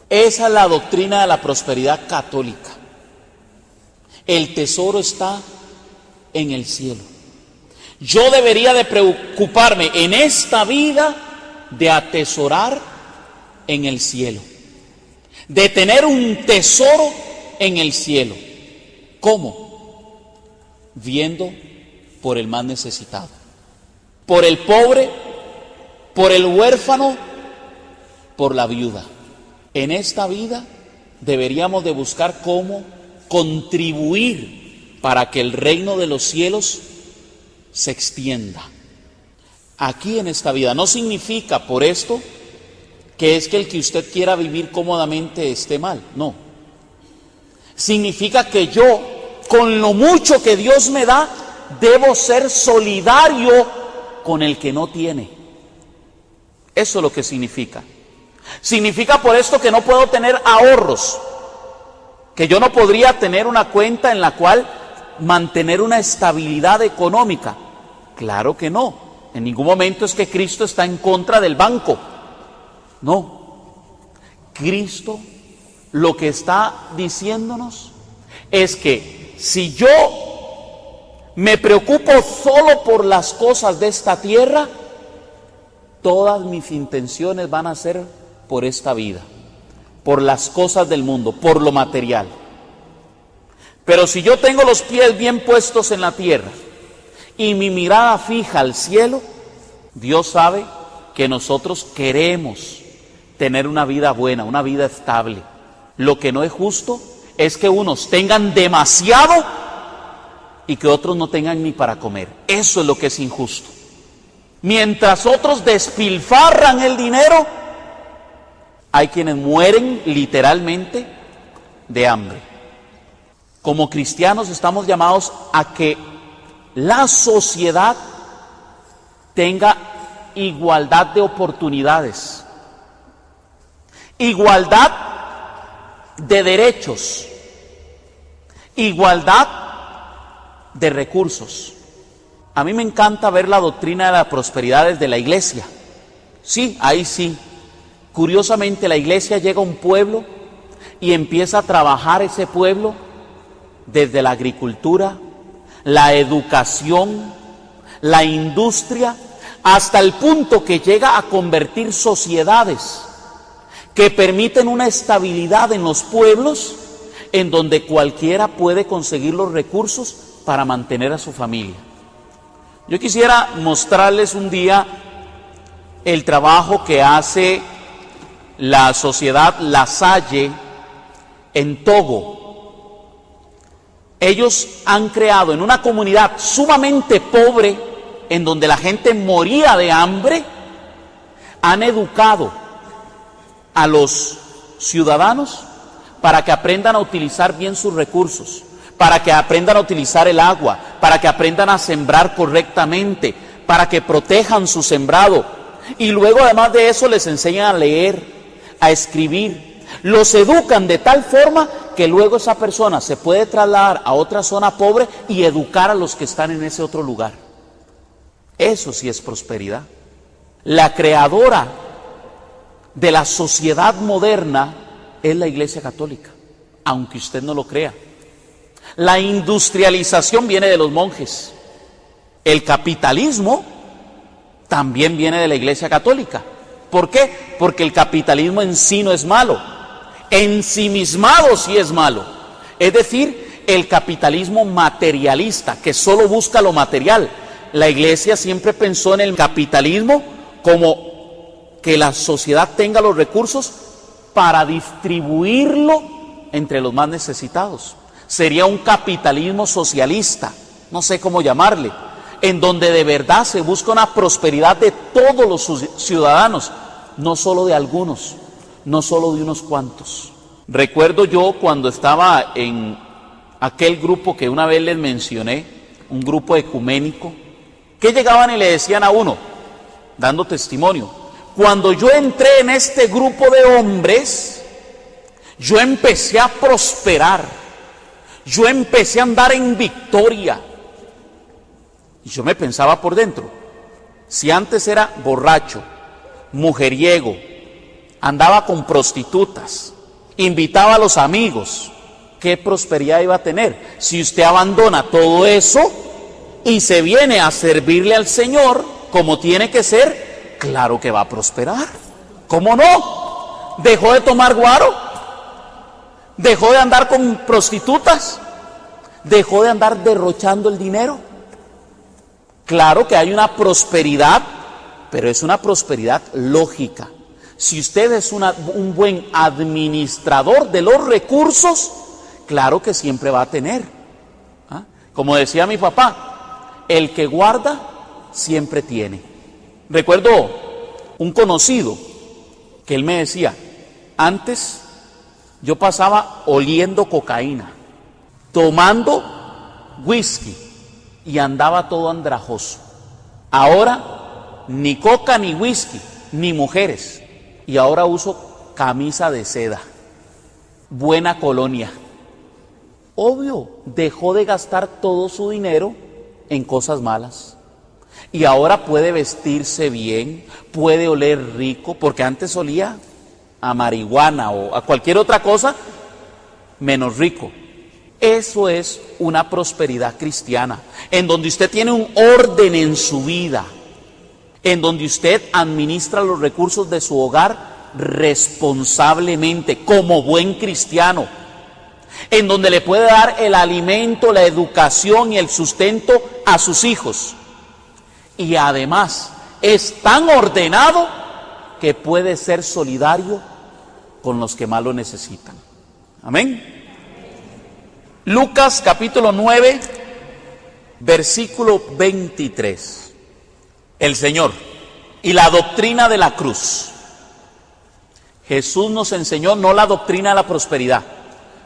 Esa es la doctrina de la prosperidad católica. El tesoro está en el cielo. Yo debería de preocuparme en esta vida de atesorar en el cielo, de tener un tesoro en el cielo. ¿Cómo? Viendo por el más necesitado, por el pobre, por el huérfano, por la viuda. En esta vida deberíamos de buscar cómo contribuir para que el reino de los cielos se extienda. Aquí en esta vida no significa por esto que es que el que usted quiera vivir cómodamente esté mal, no. Significa que yo, con lo mucho que Dios me da, debo ser solidario con el que no tiene. Eso es lo que significa. Significa por esto que no puedo tener ahorros, que yo no podría tener una cuenta en la cual mantener una estabilidad económica. Claro que no. En ningún momento es que Cristo está en contra del banco. No. Cristo lo que está diciéndonos es que si yo me preocupo solo por las cosas de esta tierra, todas mis intenciones van a ser por esta vida, por las cosas del mundo, por lo material. Pero si yo tengo los pies bien puestos en la tierra y mi mirada fija al cielo, Dios sabe que nosotros queremos tener una vida buena, una vida estable. Lo que no es justo es que unos tengan demasiado y que otros no tengan ni para comer. Eso es lo que es injusto. Mientras otros despilfarran el dinero, hay quienes mueren literalmente de hambre. Como cristianos estamos llamados a que la sociedad tenga igualdad de oportunidades, igualdad de derechos, igualdad de recursos. A mí me encanta ver la doctrina de la prosperidad desde la iglesia. Sí, ahí sí. Curiosamente, la iglesia llega a un pueblo y empieza a trabajar ese pueblo desde la agricultura, la educación, la industria, hasta el punto que llega a convertir sociedades que permiten una estabilidad en los pueblos en donde cualquiera puede conseguir los recursos para mantener a su familia. Yo quisiera mostrarles un día el trabajo que hace la sociedad La Salle en Togo. Ellos han creado en una comunidad sumamente pobre, en donde la gente moría de hambre, han educado a los ciudadanos para que aprendan a utilizar bien sus recursos, para que aprendan a utilizar el agua, para que aprendan a sembrar correctamente, para que protejan su sembrado. Y luego, además de eso, les enseñan a leer, a escribir. Los educan de tal forma que luego esa persona se puede trasladar a otra zona pobre y educar a los que están en ese otro lugar. Eso sí es prosperidad. La creadora de la sociedad moderna es la Iglesia Católica, aunque usted no lo crea. La industrialización viene de los monjes. El capitalismo también viene de la Iglesia Católica. ¿Por qué? Porque el capitalismo en sí no es malo. Ensimismado sí es malo. Es decir, el capitalismo materialista, que solo busca lo material. La Iglesia siempre pensó en el capitalismo como que la sociedad tenga los recursos para distribuirlo entre los más necesitados. Sería un capitalismo socialista, no sé cómo llamarle, en donde de verdad se busca una prosperidad de todos los ciudadanos, no solo de algunos, no solo de unos cuantos. Recuerdo yo cuando estaba en aquel grupo que una vez les mencioné, un grupo ecuménico, que llegaban y le decían a uno, dando testimonio, cuando yo entré en este grupo de hombres, yo empecé a prosperar, yo empecé a andar en victoria. Y yo me pensaba por dentro, si antes era borracho, mujeriego, andaba con prostitutas, invitaba a los amigos, ¿qué prosperidad iba a tener? Si usted abandona todo eso y se viene a servirle al Señor como tiene que ser, claro que va a prosperar. ¿Cómo no? ¿Dejó de tomar guaro? ¿Dejó de andar con prostitutas? ¿Dejó de andar derrochando el dinero? Claro que hay una prosperidad, pero es una prosperidad lógica. Si usted es un buen administrador de los recursos, claro que siempre va a tener. ¿Ah? Como decía mi papá, el que guarda siempre tiene. Recuerdo un conocido que él me decía, antes yo pasaba oliendo cocaína, tomando whisky y andaba todo andrajoso. Ahora ni coca ni whisky ni mujeres, y ahora uso camisa de seda, buena colonia. Obvio, dejó de gastar todo su dinero en cosas malas y ahora puede vestirse bien, puede oler rico, porque antes olía a marihuana o a cualquier otra cosa menos rico. Eso es una prosperidad cristiana, en donde usted tiene un orden en su vida, en donde usted administra los recursos de su hogar responsablemente, como buen cristiano, en donde le puede dar el alimento, la educación y el sustento a sus hijos. Y además es tan ordenado que puede ser solidario con los que más lo necesitan. Amén. Lucas capítulo 9, versículo 23. El Señor y la doctrina de la cruz. Jesús nos enseñó no la doctrina de la prosperidad,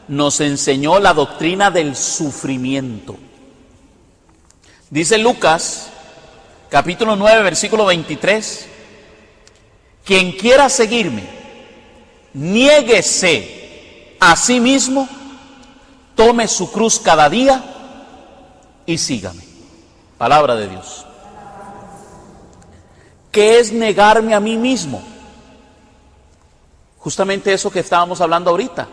nos enseñó la doctrina del sufrimiento. Dice Lucas capítulo 9, versículo 23, quien quiera seguirme, niéguese a sí mismo, tome su cruz cada día y sígame. Palabra de Dios. ¿Qué es negarme a mí mismo? Justamente eso que estábamos hablando ahorita.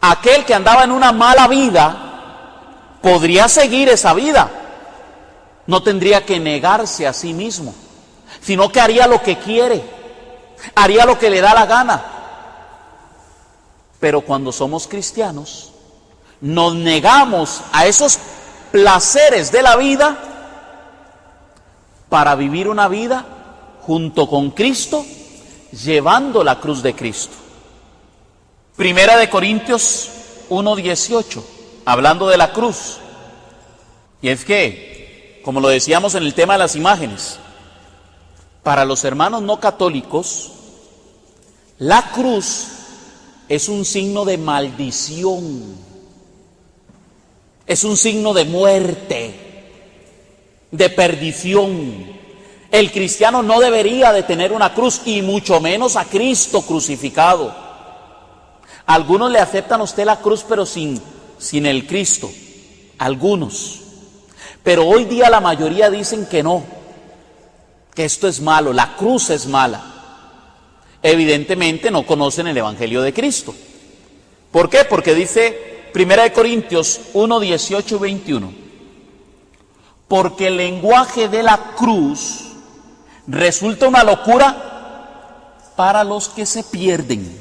Aquel que andaba en una mala vida podría seguir esa vida. No tendría que negarse a sí mismo, sino que haría lo que quiere, haría lo que le da la gana. Pero cuando somos cristianos, nos negamos a esos placeres de la vida para vivir una vida junto con Cristo, llevando la cruz de Cristo. Primera de Corintios 1:18, hablando de la cruz. Y es que, como lo decíamos en el tema de las imágenes, para los hermanos no católicos, la cruz es un signo de maldición, es un signo de muerte, de perdición. El cristiano no debería de tener una cruz, y mucho menos a Cristo crucificado. Algunos le aceptan a usted la cruz, pero sin el Cristo. Algunos. Pero hoy día la mayoría dicen que no, que esto es malo, la cruz es mala. Evidentemente no conocen el Evangelio de Cristo. ¿Por qué? Porque dice Primera de Corintios 1, 18 y 21. Porque el lenguaje de la cruz resulta una locura para los que se pierden,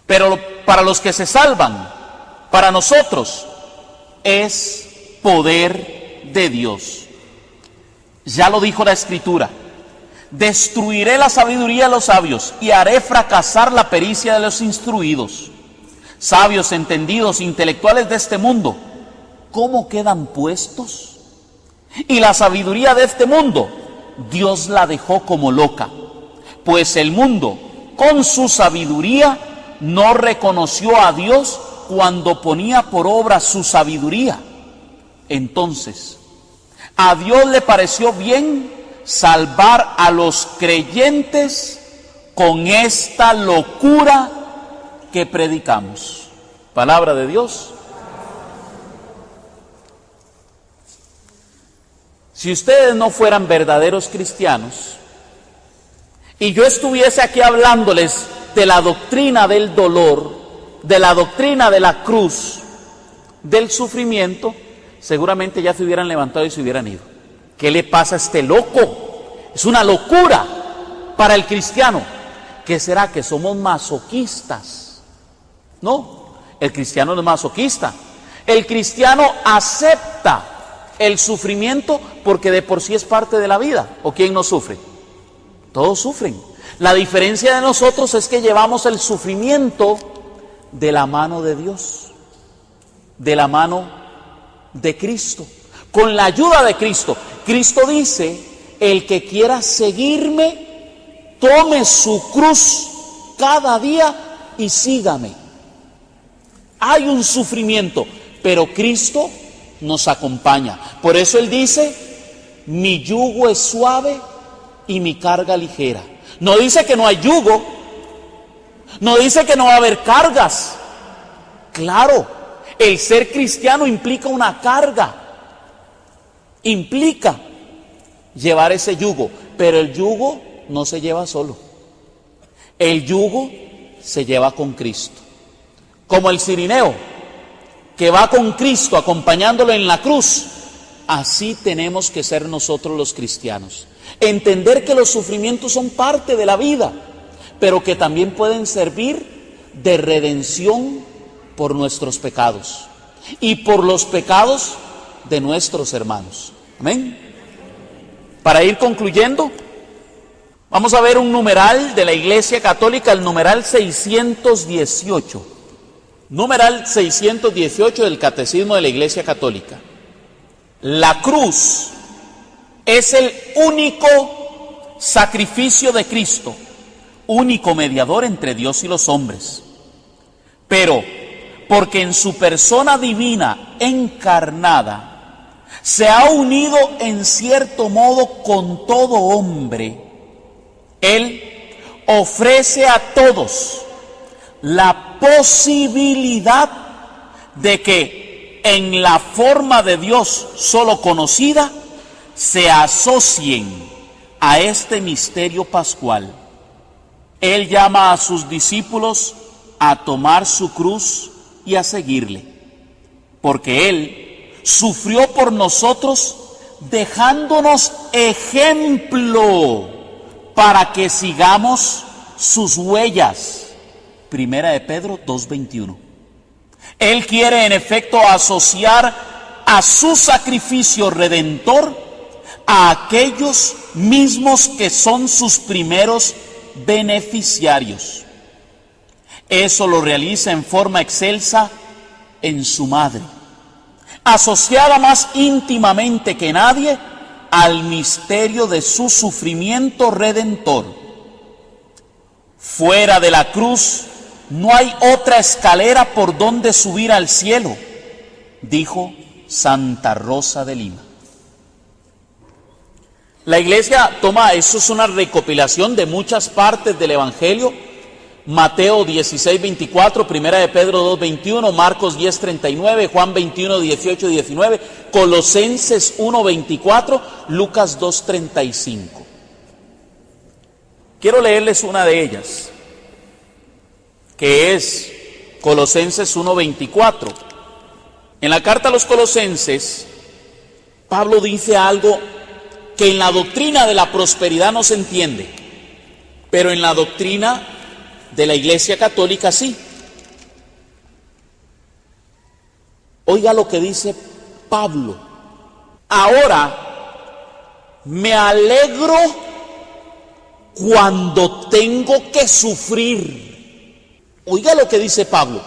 pero para los que se salvan, para nosotros, es poder de Dios. Ya lo dijo la Escritura: destruiré la sabiduría de los sabios y haré fracasar la pericia de los instruidos. Sabios, entendidos, intelectuales de este mundo, ¿cómo quedan puestos? Y la sabiduría de este mundo, Dios la dejó como loca, pues el mundo, con su sabiduría, no reconoció a Dios cuando ponía por obra su sabiduría. Entonces, a Dios le pareció bien salvar a los creyentes con esta locura que predicamos. Palabra de Dios. Si ustedes no fueran verdaderos cristianos y yo estuviese aquí hablándoles de la doctrina del dolor, de la doctrina de la cruz, del sufrimiento, seguramente ya se hubieran levantado y se hubieran ido. ¿Qué le pasa a este loco? Es una locura para el cristiano. ¿Qué será? ¿Que somos masoquistas? No, el cristiano no es masoquista. El cristiano acepta el sufrimiento porque de por sí es parte de la vida. ¿O quién no sufre? Todos sufren. La diferencia de nosotros es que llevamos el sufrimiento de la mano de Dios, de la mano de Cristo, con la ayuda de Cristo. Cristo dice: el que quiera seguirme, tome su cruz cada día y sígame. Hay un sufrimiento, pero Cristo nos acompaña. Por eso Él dice: mi yugo es suave y mi carga ligera. No dice que no hay yugo, no dice que no va a haber cargas. Claro, el ser cristiano implica una carga, implica llevar ese yugo, pero el yugo no se lleva solo. El yugo se lleva con Cristo. Como el cirineo que va con Cristo acompañándolo en la cruz, así tenemos que ser nosotros los cristianos. Entender que los sufrimientos son parte de la vida, pero que también pueden servir de redención por nuestros pecados y por los pecados de nuestros hermanos. Amén. Para ir concluyendo, vamos a ver un numeral de la Iglesia Católica, el numeral 618. Numeral 618 del Catecismo de la Iglesia Católica. La cruz es el único sacrificio de Cristo, único mediador entre Dios y los hombres. Pero porque en su persona divina encarnada se ha unido en cierto modo con todo hombre, Él ofrece a todos la posibilidad de que en la forma de Dios solo conocida se asocien a este misterio pascual. Él llama a sus discípulos a tomar su cruz y a seguirle, porque Él sufrió por nosotros dejándonos ejemplo para que sigamos sus huellas. Primera de Pedro 2:21. Él quiere en efecto asociar a su sacrificio redentor a aquellos mismos que son sus primeros beneficiarios. Eso lo realiza en forma excelsa en su madre, asociada más íntimamente que nadie al misterio de su sufrimiento redentor. Fuera de la cruz no hay otra escalera por donde subir al cielo, dijo Santa Rosa de Lima. La Iglesia toma, eso es una recopilación de muchas partes del Evangelio: Mateo 16:24, Primera de Pedro 2:21, Marcos 10:39, Juan 21:18-19, Colosenses 1:24, Lucas 2:35. Quiero leerles una de ellas, que es Colosenses 1:24. En la carta a los Colosenses, Pablo dice algo que en la doctrina de la prosperidad no se entiende, pero en la doctrina de la Iglesia Católica sí. Oiga lo que dice Pablo: ahora me alegro cuando tengo que sufrir. Oiga lo que dice Pablo: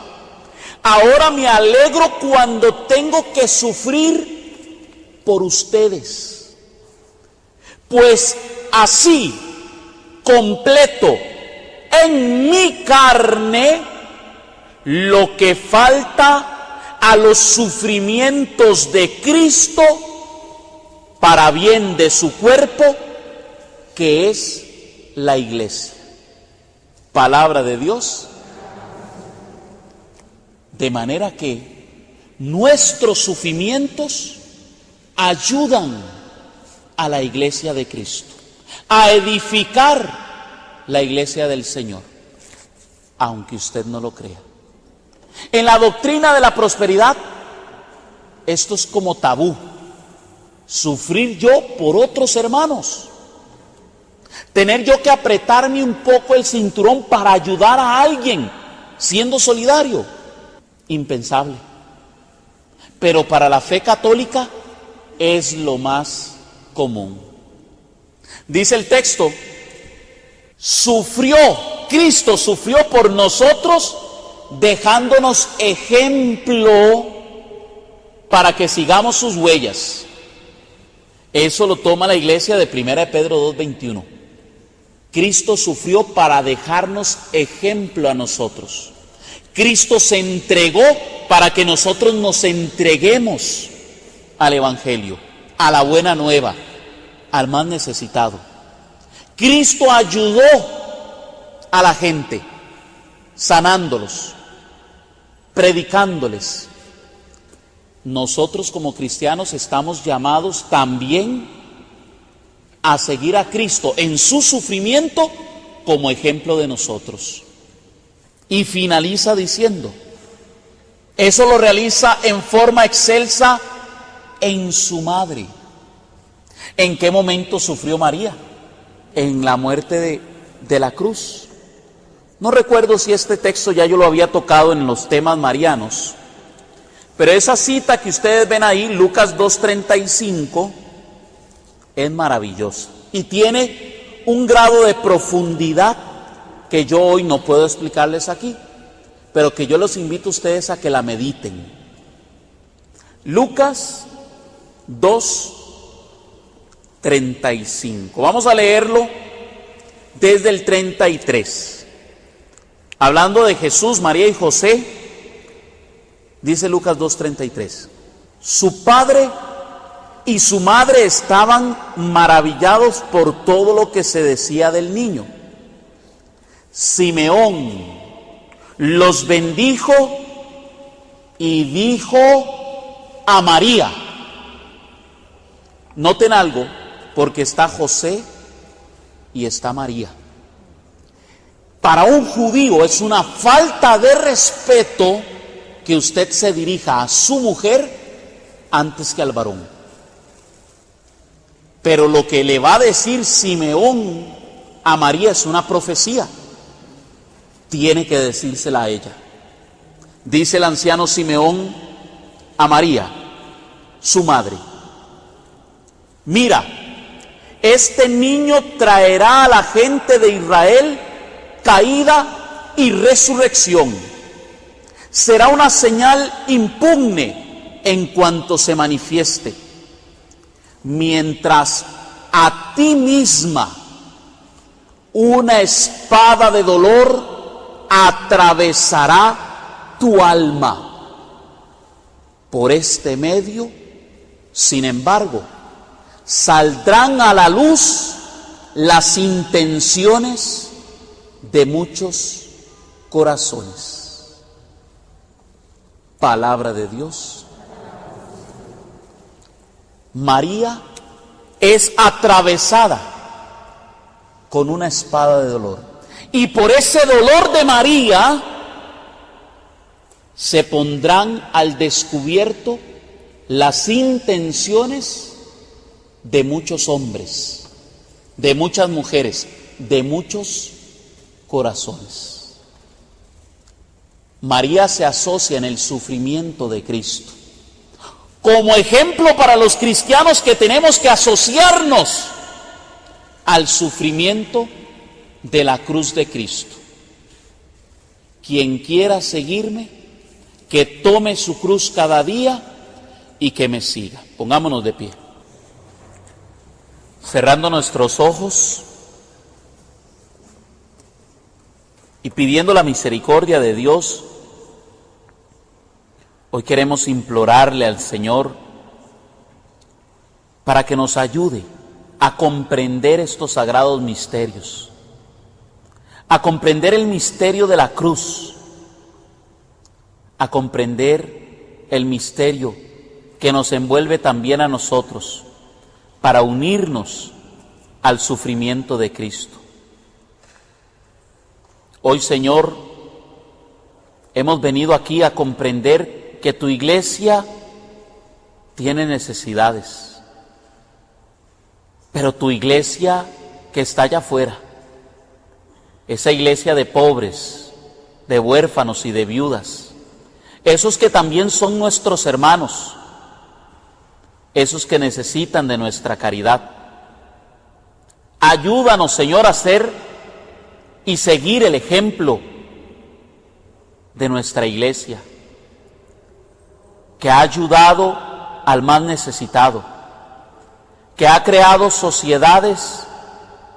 ahora me alegro cuando tengo que sufrir por ustedes, pues así completo en mi carne lo que falta a los sufrimientos de Cristo para bien de su cuerpo, que es la iglesia. Palabra de Dios. De manera que nuestros sufrimientos ayudan a la iglesia de Cristo, a edificar la iglesia del Señor, aunque usted no lo crea. En la doctrina de la prosperidad, esto es como tabú. Sufrir yo por otros hermanos, tener yo que apretarme un poco el cinturón para ayudar a alguien, siendo solidario, impensable. Pero para la fe católica es lo más común. Dice el texto: Cristo sufrió por nosotros, dejándonos ejemplo para que sigamos sus huellas. Eso lo toma la iglesia de 1 Pedro 2:21. Cristo sufrió para dejarnos ejemplo a nosotros. Cristo se entregó para que nosotros nos entreguemos al Evangelio, a la buena nueva, al más necesitado. Cristo ayudó a la gente, sanándolos, predicándoles. Nosotros como cristianos estamos llamados también a seguir a Cristo en su sufrimiento como ejemplo de nosotros. Y finaliza diciendo: eso lo realiza en forma excelsa en su madre. ¿En qué momento sufrió María? En la muerte de la cruz. No recuerdo si este texto ya yo lo había tocado en los temas marianos, pero esa cita que ustedes ven ahí, Lucas 2:35, es maravillosa y tiene un grado de profundidad que yo hoy no puedo explicarles aquí, pero que yo los invito a ustedes a que la mediten. Lucas 2:35. Vamos a leerlo desde el 33. Hablando de Jesús, María y José, dice Lucas 2:33. Su padre y su madre estaban maravillados por todo lo que se decía del niño. Simeón los bendijo y dijo a María. Noten algo, porque está José y está María. Para un judío es una falta de respeto que usted se dirija a su mujer antes que al varón. Pero lo que le va a decir Simeón a María es una profecía. Tiene que decírsela a ella. Dice el anciano Simeón a María, su madre: mira, este niño traerá a la gente de Israel caída y resurrección. Será una señal impugne en cuanto se manifieste. Mientras a ti misma una espada de dolor atravesará tu alma. Por este medio, sin embargo, saldrán a la luz las intenciones de muchos corazones. Palabra de Dios. María es atravesada con una espada de dolor. Y por ese dolor de María, se pondrán al descubierto las intenciones de muchos hombres, de muchas mujeres, de muchos corazones. María se asocia en el sufrimiento de Cristo como ejemplo para los cristianos que tenemos que asociarnos al sufrimiento de la cruz de Cristo. Quien quiera seguirme, que tome su cruz cada día y que me siga. Pongámonos de pie. Cerrando nuestros ojos y pidiendo la misericordia de Dios, hoy queremos implorarle al Señor para que nos ayude a comprender estos sagrados misterios, a comprender el misterio de la cruz, a comprender el misterio que nos envuelve también a nosotros, para unirnos al sufrimiento de Cristo. Hoy, Señor, hemos venido aquí a comprender que tu iglesia tiene necesidades, pero tu iglesia que está allá afuera, esa iglesia de pobres, de huérfanos y de viudas, esos que también son nuestros hermanos, esos que necesitan de nuestra caridad. Ayúdanos, Señor, a ser y seguir el ejemplo de nuestra iglesia, que ha ayudado al más necesitado, que ha creado sociedades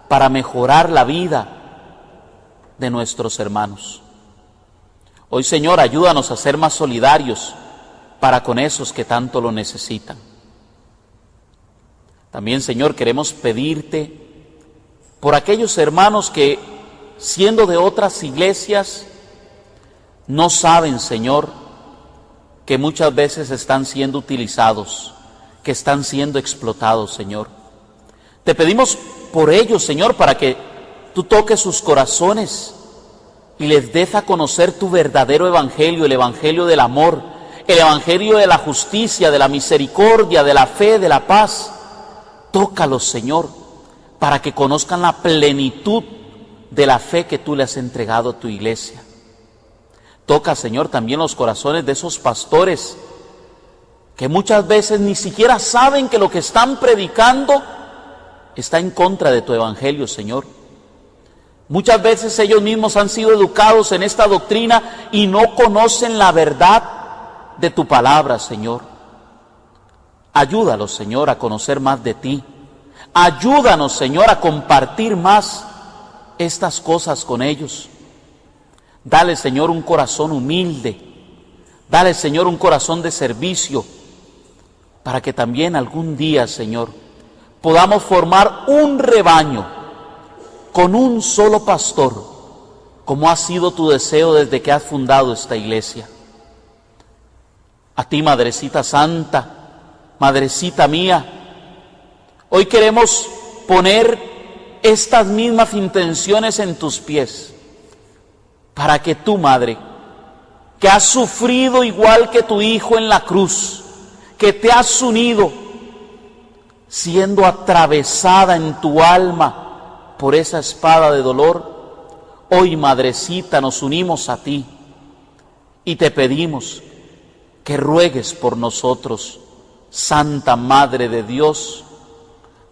para mejorar la vida de nuestros hermanos. Hoy, Señor, ayúdanos a ser más solidarios para con esos que tanto lo necesitan. También, Señor, queremos pedirte por aquellos hermanos que, siendo de otras iglesias, no saben, Señor, que muchas veces están siendo utilizados, que están siendo explotados, Señor. Te pedimos por ellos, Señor, para que tú toques sus corazones y les des a conocer tu verdadero evangelio, el evangelio del amor, el evangelio de la justicia, de la misericordia, de la fe, de la paz. Tócalos, Señor, para que conozcan la plenitud de la fe que tú le has entregado a tu iglesia. Toca, Señor, también los corazones de esos pastores que muchas veces ni siquiera saben que lo que están predicando está en contra de tu evangelio, Señor. Muchas veces ellos mismos han sido educados en esta doctrina y no conocen la verdad de tu palabra, Señor. Ayúdalos, Señor, a conocer más de ti. Ayúdanos, Señor, a compartir más estas cosas con ellos. Dale, Señor, un corazón humilde. Dale, Señor, un corazón de servicio, para que también algún día, Señor, podamos formar un rebaño con un solo pastor, como ha sido tu deseo desde que has fundado esta iglesia. A ti, Madrecita Santa, Madrecita mía, hoy queremos poner estas mismas intenciones en tus pies, para que tú, Madre, que has sufrido igual que tu Hijo en la cruz, que te has unido, siendo atravesada en tu alma por esa espada de dolor, hoy, Madrecita, nos unimos a ti y te pedimos que ruegues por nosotros, Santa Madre de Dios,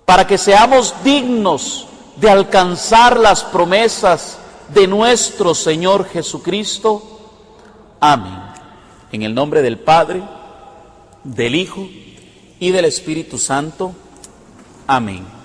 para que seamos dignos de alcanzar las promesas de nuestro Señor Jesucristo. Amén. En el nombre del Padre, del Hijo y del Espíritu Santo. Amén.